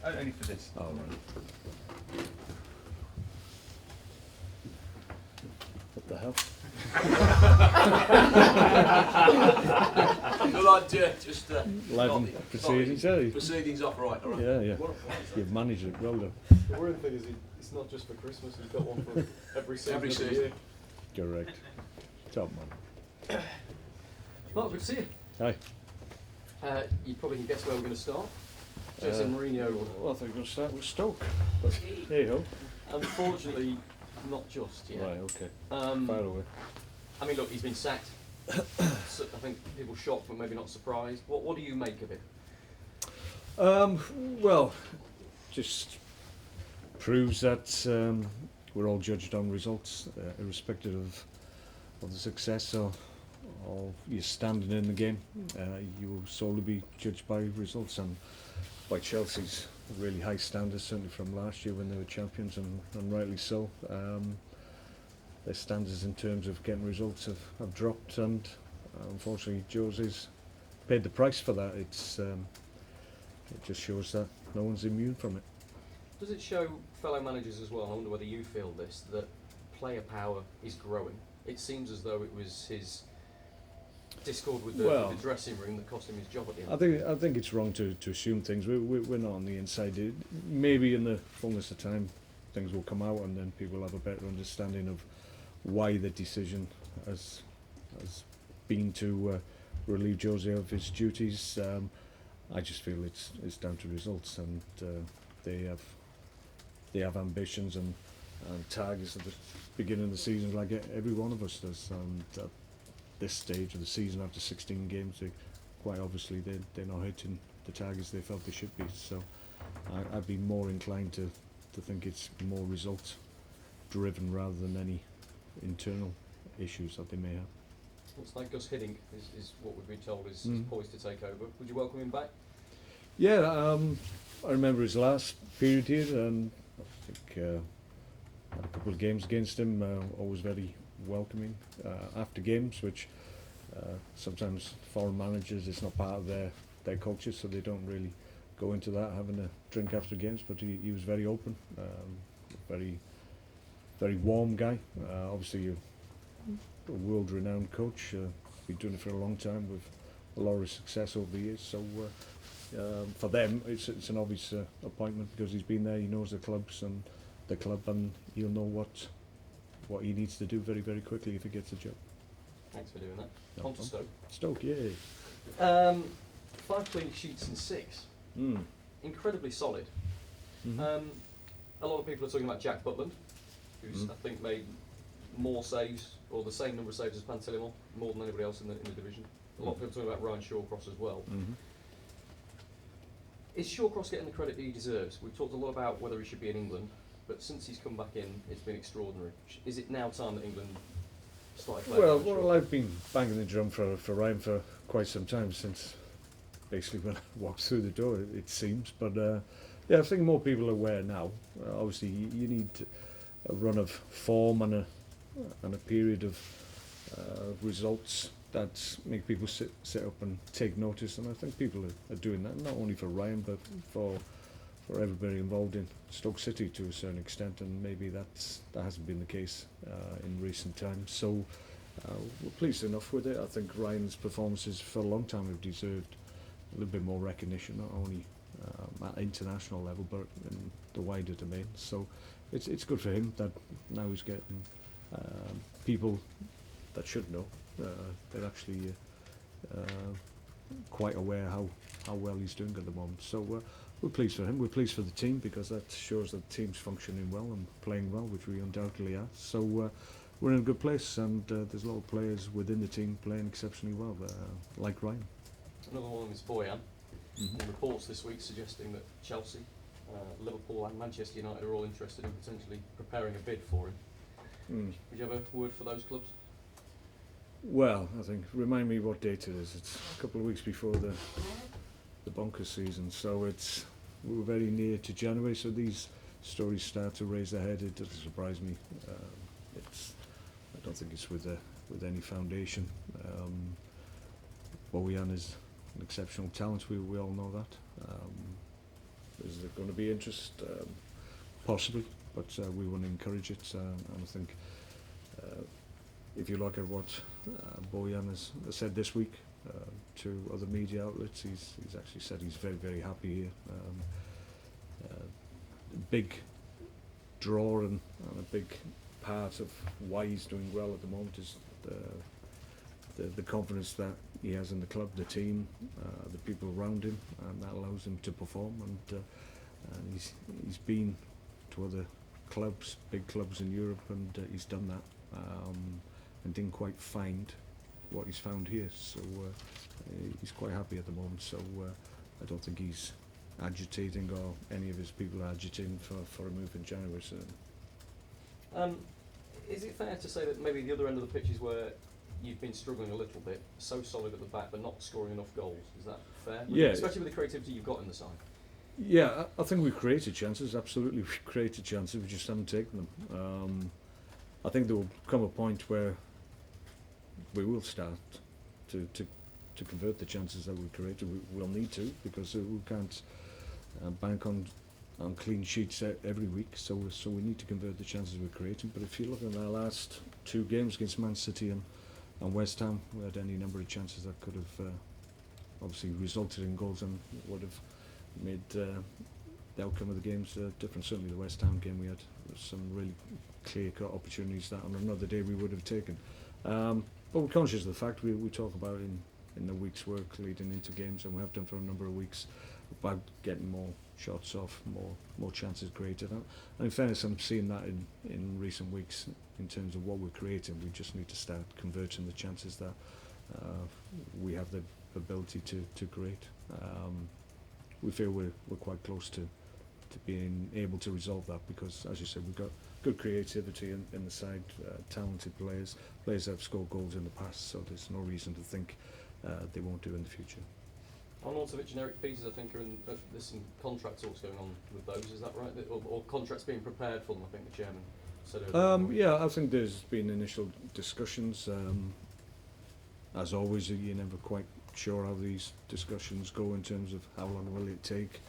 Only for this. Oh, right. What the hell? Just Live proceedings, eh? proceedings off, right? All right. Yeah. You've managed it well done. The worrying thing is it's not just for Christmas, he's got one for every season. Every of the season. year. Correct. Top man. Mark, good to see you. Hi. You probably can guess where we're going to start. Jose Mourinho. Well, I think we're going to start with Stoke. But hey ho. Unfortunately, not just yet. Right, okay. Fire away. I mean, look, he's been sacked. So I think people shocked, but maybe not surprised. What do you make of it? Well, just proves that we're all judged on results, irrespective of the success or your standing in the game. You will solely be judged by results, and by Chelsea's really high standards, certainly from last year when they were champions, and rightly so. Their standards in terms of getting results have dropped, and unfortunately Jose's paid the price for that. It just shows that no one's immune from it. Does it show fellow managers as well? I wonder whether you feel this, that player power is growing. It seems as though it was his discord with the dressing room that cost him his job at the end. I think it's wrong to assume things. We're not on the inside. Maybe in the fullness of time things will come out, and then people will have a better understanding of why the decision has been to relieve Jose of his duties. I just feel it's down to results, and they have ambitions and targets at the beginning of the season, like every one of us does. And at this stage of the season, after 16 games, quite obviously they're not hitting the targets they felt they should be. So I'd be more inclined to think it's more results driven rather than any internal issues that they may have. Looks like Gus Hiddink is what we've been told is poised to take over. Would you welcome him back? Yeah, I remember his last period here, and I think had a couple of games against him, always very welcoming after games, which sometimes foreign managers, it's not part of their culture, so they don't really go into that, having a drink after games, but he was very open, very warm guy. Obviously a world-renowned coach, been doing it for a long time with a lot of success over the years, so for them it's an obvious appointment, because he's been there, he knows the clubs and the club, and he'll know what he needs to do very, very quickly if he gets the job. Thanks for doing that. No On to Stoke. Stoke, yay. 5 clean sheets in 6. Mm. Incredibly solid. Mm-hmm. A lot of people are talking about Jack Butland, who's I think made more saves, or the same number of saves as Pantilimon, more than anybody else in the division. A lot of people talking about Ryan Shawcross as well. Mm-hmm. Is Shawcross getting the credit that he deserves? We've talked a lot about whether he should be in England, but since he's come back in, it's been extraordinary. Is it now time that England started playing? Well, I've been banging the drum for Ryan for quite some time, since basically when I walked through the door, it seems. But yeah, I think more people are aware now. Obviously, you need a run of form and a period of results that make people sit up and take notice, and I think people are doing that, not only for Ryan, but for everybody involved in Stoke City to a certain extent, and maybe that hasn't been the case in recent times. So we're pleased enough with it. I think Ryan's performances for a long time have deserved a little bit more recognition, not only at international level, but in the wider domain. So it's good for him that now he's getting people that should know. They're actually quite aware how well he's doing at the moment. So we're pleased for him. We're pleased for the team, because that shows that the team's functioning well and playing well, which we undoubtedly are. So we're in a good place, and there's a lot of players within the team playing exceptionally well, like Ryan. Another one is Bojan. Mm-hmm. Reports this week suggesting that Chelsea, Liverpool and Manchester United are all interested in potentially preparing a bid for him. Would you have a word for those clubs? Well, I think, remind me what date it is. It's a couple of weeks before the bonkers season, so we're very near to January, so these stories start to raise their head. It doesn't surprise me. I don't think it's with any foundation. Bojan is an exceptional talent, we all know that. Is there going to be interest? Possibly, but we want to encourage it. And I think if you look at what Bojan has said this week to other media outlets, he's actually said he's very, very happy here. Big draw and a big part of why he's doing well at the moment is the confidence that he has in the club, the team, the people around him, and that allows him to perform. And he's been to other clubs, big clubs in Europe, and he's done that, and didn't quite find what he's found here. So he's quite happy at the moment. So I don't think he's agitating, or any of his people are agitating for a move in January. So. Is it fair to say that maybe the other end of the pitch is where you've been struggling a little bit, so solid at the back but not scoring enough goals? Is that fair? Yeah. Especially with the creativity you've got in the side. Yeah, I think we've created chances, absolutely we've created chances, we just haven't taken them. I think there will come a point where we will start to convert the chances that we created. We'll need to, because we can't bank on clean sheets every week, so we need to convert the chances we're creating. But if you look at our last two games against Man City and West Ham, we had any number of chances that could have obviously resulted in goals and would have made the outcome of the games different. Certainly the West Ham game, we had some really clear-cut opportunities that on another day we would have taken. But we're conscious of the fact we talk about in the week's work leading into games, and we have done for a number of weeks, about getting more shots off, more chances created. And in fairness, I'm seeing that in recent weeks in terms of what we're creating. We just need to start converting the chances that we have the ability to create. We feel we're quite close to being able to resolve that, because, as you said, we've got good creativity in the side, talented players that have scored goals in the past, so there's no reason to think they won't do in the future. Arnautovic and Eric Peters, I think, there's some contract talks going on with those, is that right? Or contracts being prepared for them, I think the chairman said earlier. Yeah, I think there's been initial discussions. As always, you're never quite sure how these discussions go in terms of how long will it take,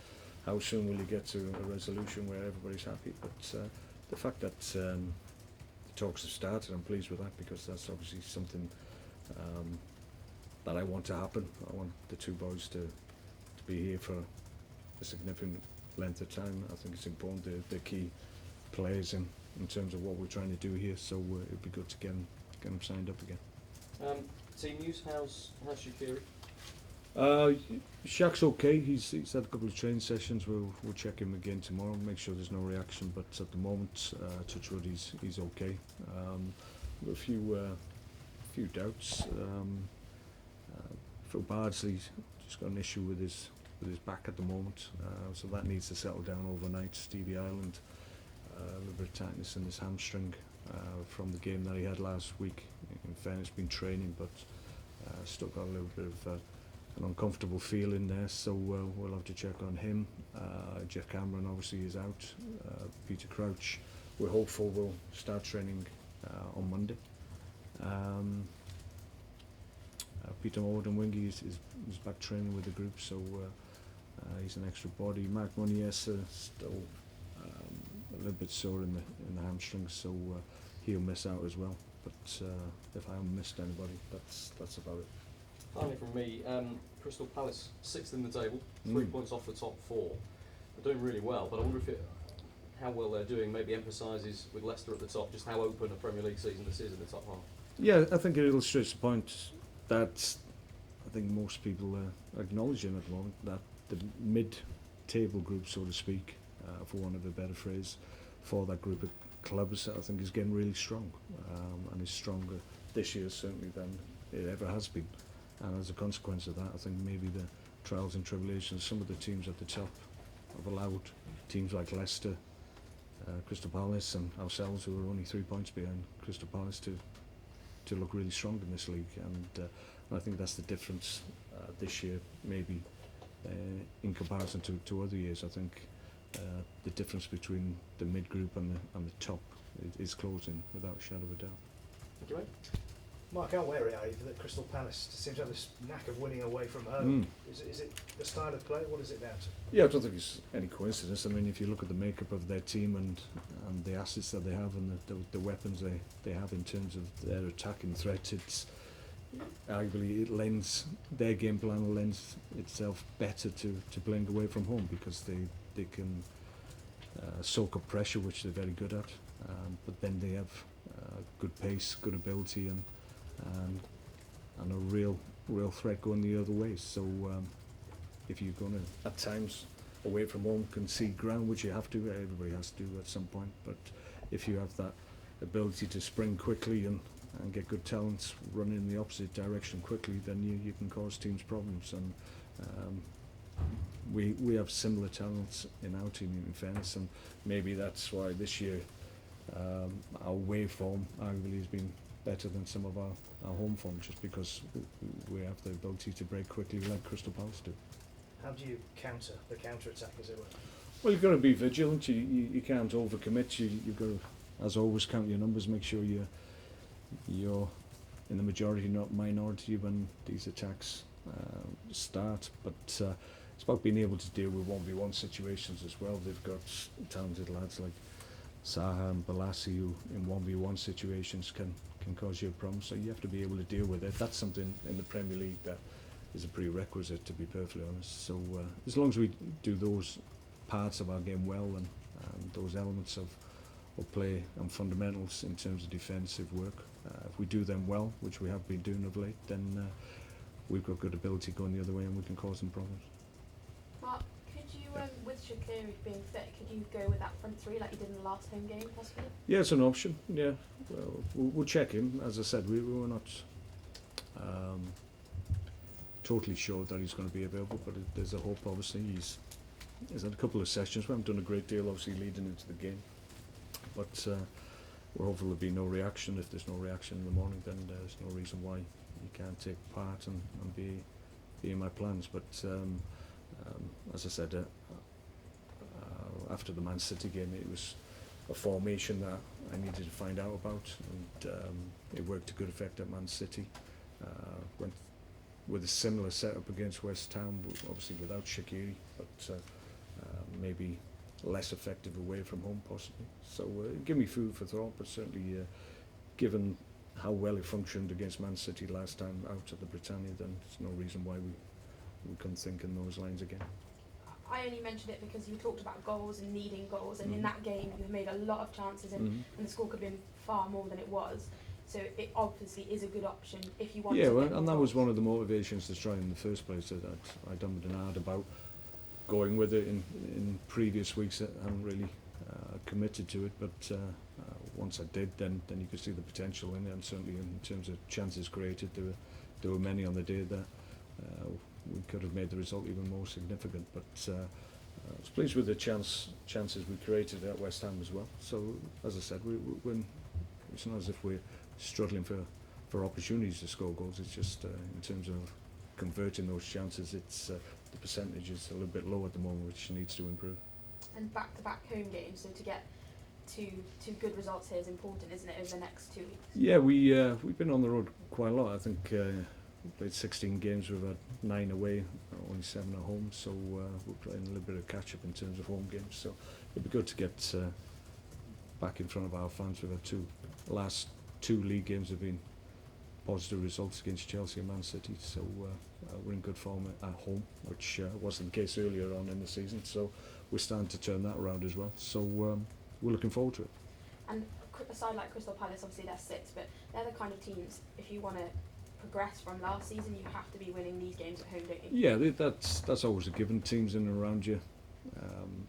how soon will you get to a resolution where everybody's happy. But the fact that the talks have started, I'm pleased with that, because that's obviously something that I want to happen. I want the two boys to be here for a significant length of time. I think it's important. They're key players in terms of what we're trying to do here, so it'd be good to get them signed up again. Team news, how's Shaqiri? Shaq's okay. He's had a couple of training sessions. We'll check him again tomorrow, make sure there's no reaction, but at the moment, touch wood, he's okay. A few doubts. Phil Bardsley's just got an issue with his back at the moment, so that needs to settle down overnight. Stevie Ireland, a little bit of tightness in his hamstring from the game that he had last week. In fairness, been training, but still got a little bit of an uncomfortable feeling there, so we'll have to check on him. Jeff Cameron obviously is out. Peter Crouch, we're hopeful will start training on Monday. Peter Odemwingie is back training with the group, so he's an extra body. Mark Muniesa still a little bit sore in the hamstrings, so he'll miss out as well. But if I haven't missed anybody, that's about it. Finally from me, Crystal Palace, 6th in the table, 3 points off the top 4. They're doing really well, but I wonder if how well they're doing maybe emphasises with Leicester at the top just how open a Premier League season this is in the top half. Yeah, I think it illustrates the point that I think most people are acknowledging at the moment, that the mid-table group, so to speak, for want of a better phrase, for that group of clubs, I think is getting really strong, and is stronger this year certainly than it ever has been. And as a consequence of that, I think maybe the trials and tribulations, some of the teams at the top have allowed teams like Leicester, Crystal Palace and ourselves, who are only 3 points behind Crystal Palace, to look really strong in this league. And I think that's the difference this year, maybe in comparison to other years. I think the difference between the mid group and the top is closing without a shadow of a doubt. Thank you, mate. Mark, how wary are you that Crystal Palace seems to have this knack of winning away from home? Is it the style of play? What is it down to? Yeah, I don't think it's any coincidence. I mean, if you look at the makeup of their team and the assets that they have and the weapons they have in terms of their attacking threat, it's arguably their game plan lends itself better to playing away from home because they can soak up pressure, which they're very good at. But then they have good pace, good ability, and a real threat going the other way. So if you're going to, at times, away from home, concede ground, which you have to, everybody has to at some point, but if you have that ability to spring quickly and get good talents running in the opposite direction quickly, then you can cause teams problems. And we have similar talents in our team, in fairness, and maybe that's why this year our away form arguably has been better than some of our home form, just because we have the ability to break quickly like Crystal Palace do. How do you counter the counter-attack, as it were? Well, you've got to be vigilant. You can't overcommit. You've got to, as always, count your numbers. Make sure you're in the majority, not minority, when these attacks start. But it's about being able to deal with 1v1 situations as well. They've got talented lads like Saha and Balassi who, in 1v1 situations, can cause you a problem. So you have to be able to deal with it. That's something in the Premier League that is a prerequisite, to be perfectly honest. So as long as we do those parts of our game well and those elements of play and fundamentals in terms of defensive work, if we do them well, which we have been doing of late, then we've got good ability going the other way and we can cause them problems. Mark, could you, with Shaqiri being fit, could you go with that front three like you did in the last home game, possibly? Yeah, it's an option. Yeah, well, we'll check him. As I said, we were not totally sure that he's going to be available, but there's a hope. Obviously, he's had a couple of sessions. We haven't done a great deal, obviously, leading into the game, but we're hopeful there'll be no reaction. If there's no reaction in the morning, then there's no reason why he can't take part and be in my plans. But as I said, after the Man City game, it was a formation that I needed to find out about, and it worked to good effect at Man City. Went with a similar setup against West Ham, obviously without Shaqiri, but maybe less effective away from home possibly. So give me food for thought, but certainly given how well it functioned against Man City last time out at the Britannia, then there's no reason why we couldn't think in those lines again. I only mentioned it because you talked about goals and needing goals, and in that game you made a lot of chances, and the score could have been far more than it was. So it obviously is a good option if you want to. Yeah, get well, more and that goals. was one of the motivations to try in the first place. That I done an ad about going with it in previous weeks. I hadn't really committed to it, but once I did, then you could see the potential in it, and certainly in terms of chances created, there were many on the day that we could have made the result even more significant. But I was pleased with the chances we created at West Ham as well. So as I said, it's not as if we're struggling for opportunities to score goals. It's just in terms of converting those chances, it's the percentage is a little bit low at the moment, which needs to improve. And back-to-back home games, so to get two good results here is important, isn't it, over the next 2 weeks? Yeah, we've been on the road quite a lot. I think we played 16 games, we've had 9 away, only 7 at home, so we're playing a little bit of catch-up in terms of home games. So it'd be good to get back in front of our fans. We've had last two league games have been positive results against Chelsea and Man City, so we're in good form at home, which wasn't the case earlier on in the season, so we're starting to turn that around as well, so we're looking forward to it. And a side like Crystal Palace, obviously they're sixth, but they're the kind of teams, if you want to progress from last season, you have to be winning these games at home, don't you? Yeah, that's always a given. Teams in and around you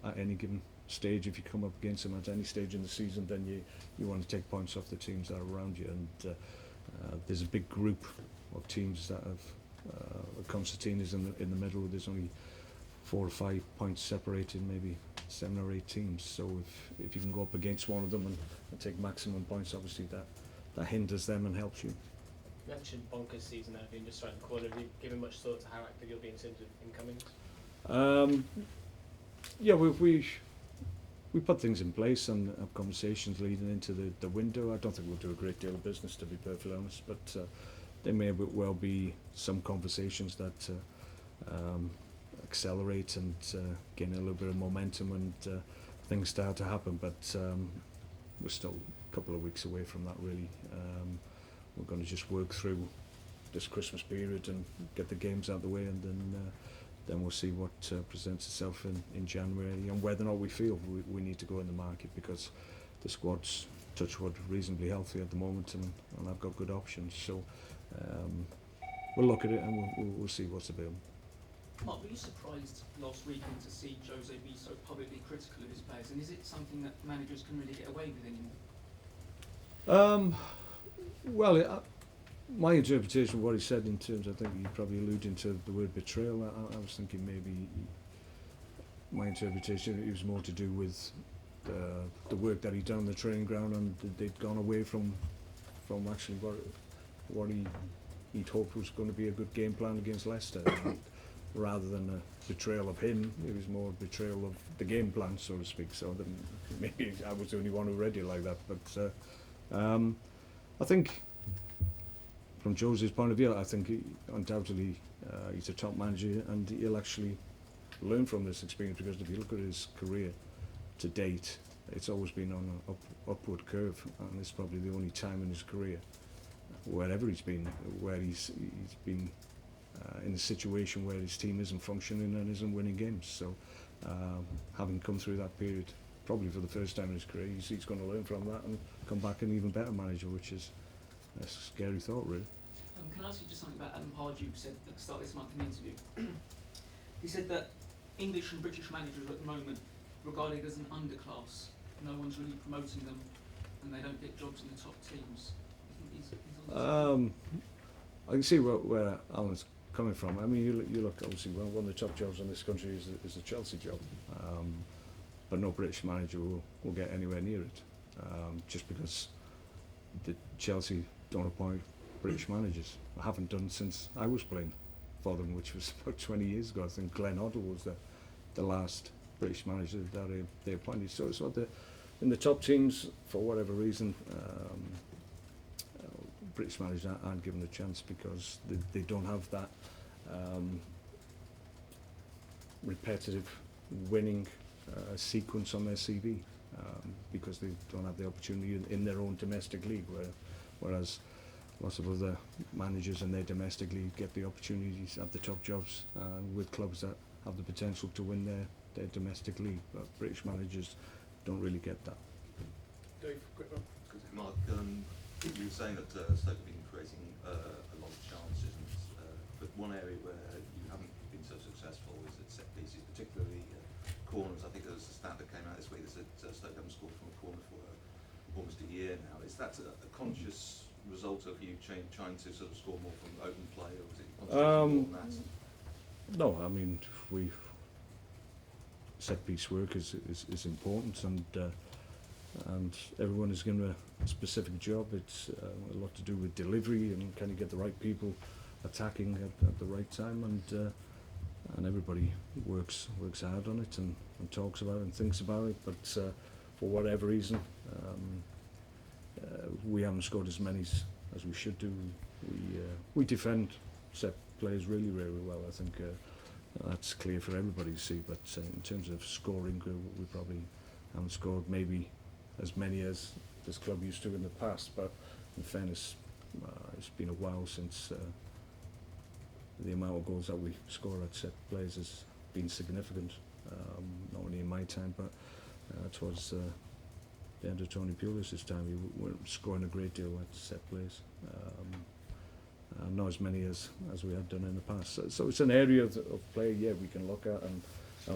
at any given stage, if you come up against them at any stage in the season, then you want to take points off the teams that are around you, and there's a big group of teams that have Constantine is in the middle. There's only 4 or 5 points separated, maybe 7 or 8 teams, so if you can go up against one of them and take maximum points, obviously that hinders them and helps you. You mentioned bonkers season there, being just around the corner. Have you given much thought to how active you'll be in terms of incomings? Yeah, we put things in place and have conversations leading into the window. I don't think we'll do a great deal of business, to be perfectly honest, but there may well be some conversations that accelerate and gain a little bit of momentum and things start to happen, but we're still a couple of weeks away from that, really. We're going to just work through this Christmas period and get the games out of the way, and then we'll see what presents itself in January and whether or not we feel we need to go in the market, because the squad's, touch wood, reasonably healthy at the moment, and I've got good options. So we'll look at it and we'll see what's available. Mark, were you surprised last weekend to see Jose be so publicly critical of his players, and is it something that managers can really get away with anymore? Well, my interpretation of what he said, in terms, I think you're probably alluding to the word betrayal. I was thinking maybe my interpretation, it was more to do with the work that he'd done on the training ground, and they'd gone away from actually what he'd hoped was going to be a good game plan against Leicester. Rather than a betrayal of him, it was more a betrayal of the game plan, so to speak. So maybe I was the only one who read it like that. But I think, from Jose's point of view, I think undoubtedly he's a top manager, and he'll actually learn from this experience, because if you look at his career to date, it's always been on an upward curve, and it's probably the only time in his career, wherever he's been, where he's been in a situation where his team isn't functioning and isn't winning games. So having come through that period, probably for the first time in his career, he's going to learn from that and come back an even better manager, which is a scary thought, really. Can I ask you just something about Adam Pardew, who said at the start of this month in an interview? He said that English and British managers are at the moment regarded as an underclass. No one's really promoting them, and they don't get jobs in the top teams. I think he's on I can see where Alan's coming from. I mean, you look, obviously, one of the top jobs in this country is the Chelsea job, but no British manager will get anywhere near it, just because the Chelsea don't appoint British managers. I haven't done since I was playing for them, which was about 20 years ago. I think Glenn Hoddle was the last British manager that they appointed. So it's not in the top teams, for whatever reason, British managers aren't given a chance, because they don't have that repetitive winning sequence on their CV, because they don't have the opportunity in their own domestic league, whereas lots of other managers in their domestic league get the opportunities at the top jobs with clubs that have the potential to win their domestic league, but British managers don't really get that. Dave, quick one. Mark, you were saying that Stoke have been creating a lot of chances, but one area where you haven't been so successful is at set pieces, particularly corners. I think there was a stat that came out this week that said Stoke haven't scored from a corner for almost a year now. Is that a conscious result of you trying to sort of score more from open play, or is it more than that? No, I mean, set piece work is important, and everyone is given a specific job. It's a lot to do with delivery, and can you get the right people attacking at the right time, and everybody works hard on it and talks about it and thinks about it, but for whatever reason we haven't scored as many as we should do. We defend set plays really well. I think that's clear for everybody to see, but in terms of scoring, we probably haven't scored maybe as many as this club used to in the past, but in fairness, it's been a while since the amount of goals that we score at set plays has been significant, not only in my time, but towards the end of Tony Pulis' time. We weren't scoring a great deal at set plays, not as many as we had done in the past. So it's an area of play, we can look at and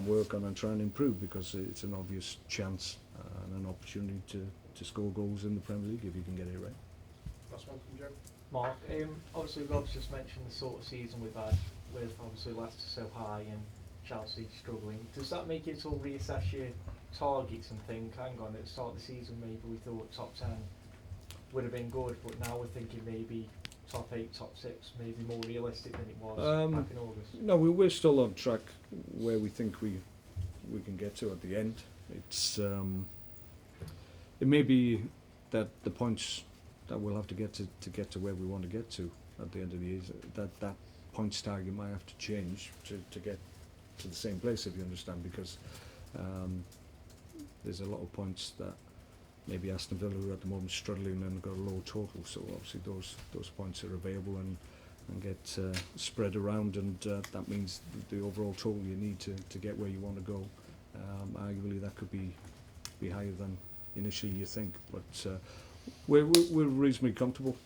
work on and try and improve, because it's an obvious chance and an opportunity to score goals in the Premier League if you can get it right. Last one from Joe. Mark, obviously Rob's just mentioned the sort of season we've had, with obviously Leicester so high and Chelsea struggling. Does that make you sort of reassess your targets and think, hang on, at the start of the season maybe we thought top 10 would have been good, but now we're thinking maybe top 8, top 6, maybe more realistic than it was back in August? No, we're still on track where we think we can get to at the end. It's it may be that the points that we'll have to get to where we want to get to at the end of the year, that points target might have to change to get to the same place, if you understand, because there's a lot of points that maybe Aston Villa, who are at the moment struggling and got a low total, so obviously those points are available and get spread around, and that means the overall total you need to get where you want to go, arguably that could be higher than initially you think, but we're reasonably comfortable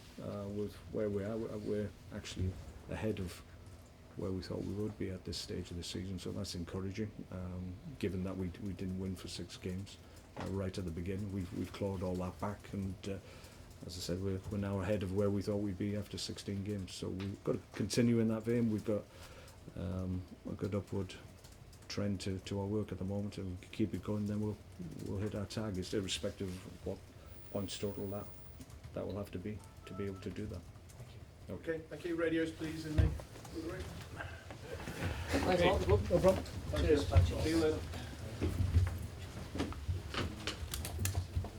with where we are. We're actually ahead of where we thought we would be at this stage of the season, so that's encouraging, given that we didn't win for 6 games right at the beginning. We've clawed all that back, and as I said, we're now ahead of where we thought we'd be after 16 games, so we've got to continue in that vein. We've got a good upward trend to our work at the moment, and we keep it going, then we'll hit our targets, irrespective of what points total that will have to be able to do that. Okay, thank you. Radios, please, in the room. Thanks a lot. No problem. Cheers. See you later.